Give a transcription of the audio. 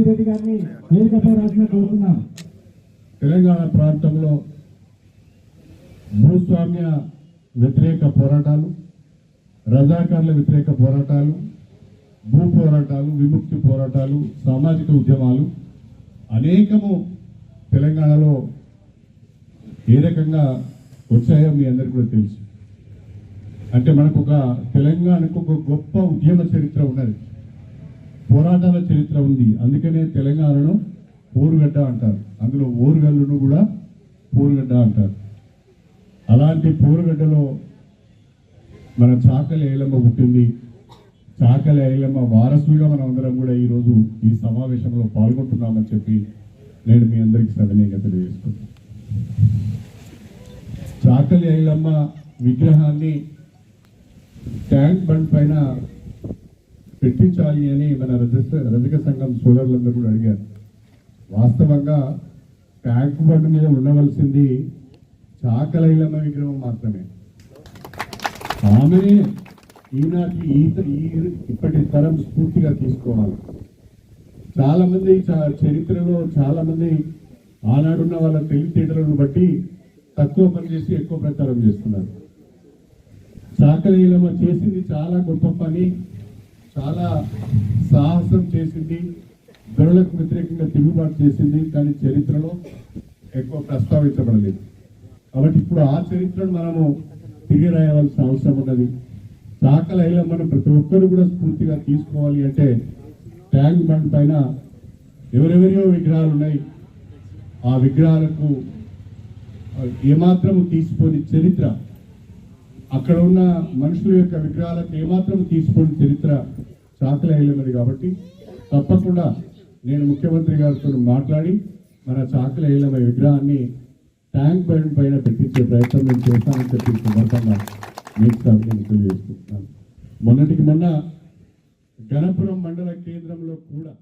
రెడ్డి గారిని వేదికపై రాసిన కోరుతున్నాం. తెలంగాణ ప్రాంతంలో భూస్వామ్య వ్యతిరేక పోరాటాలు, రజాకార్ల వ్యతిరేక పోరాటాలు, భూ పోరాటాలు, విముక్తి పోరాటాలు, సామాజిక ఉద్యమాలు అనేకము తెలంగాణలో ఏ రకంగా వచ్చాయో మీ అందరికీ కూడా తెలుసు. అంటే మనకు తెలంగాణకు ఒక గొప్ప ఉద్యమ చరిత్ర ఉన్నది, పోరాటాల చరిత్ర ఉంది. అందుకనే తెలంగాణను పోరుగడ్డ అంటారు, అందులో ఓరుగల్లును కూడా పోరుగడ్డ అంటారు. అలాంటి పోరుగడ్డలో మన చాకలి ఐలమ్మ పుట్టింది. చాకలి ఐలమ్మ వారసులుగా మనం అందరం కూడా ఈరోజు ఈ సమావేశంలో పాల్గొంటున్నామని చెప్పి నేను మీ అందరికీ సవినయంగా తెలియజేసుకుంటాను. చాకలి ఐలమ్మ విగ్రహాన్ని ట్యాంక్ బండ్ పైన పెట్టించాలి అని మన రజక సంఘం సోదరులందరూ కూడా అడిగారు. వాస్తవంగా ట్యాంక్ బండ్ మీద ఉండవలసింది చాకలి ఐలమ్మ విగ్రహం మాత్రమే. ఆమెనే ఈనాటి ఇప్పటి తరం స్ఫూర్తిగా తీసుకోవాలి. చాలా మంది చరిత్రలో చాలా మంది ఆనాడున్న వాళ్ళ తెలివితేటలను బట్టి తక్కువ పని చేసి ఎక్కువ ప్రచారం చేస్తున్నారు. చాకలి ఐలమ్మ చేసింది చాలా గొప్ప పని, చాలా సాహసం చేసింది, దొరలకు వ్యతిరేకంగా తిరుగుబాటు చేసింది, కానీ చరిత్రలో ఎక్కువ ప్రస్తావించబడలేదు. కాబట్టి ఇప్పుడు ఆ చరిత్రను మనము తిరిగి రాయవలసిన అవసరం ఉన్నది. చాకలి ఐలమ్మను ప్రతి ఒక్కరు కూడా స్ఫూర్తిగా తీసుకోవాలి అంటే ట్యాంక్ బండ్ పైన ఎవరెవరియో విగ్రహాలు ఉన్నాయి, ఆ విగ్రహాలకు ఏమాత్రము తీసిపోని చరిత్ర, అక్కడ ఉన్న మనుషుల యొక్క విగ్రహాలకు ఏమాత్రం తీసిపోని చరిత్ర చాకలి ఐలమ్మది. కాబట్టి తప్పకుండా నేను ముఖ్యమంత్రి గారితో మాట్లాడి మన చాకలి ఐలమ్మ విగ్రహాన్ని ట్యాంక్ బండ్ పైన పెట్టించే ప్రయత్నం నేను చేస్తానని చెప్పి సందర్భంగా మీకు తెలియజేసుకుంటున్నాను. మొన్నటికి మొన్న గణపురం మండల కేంద్రంలో కూడా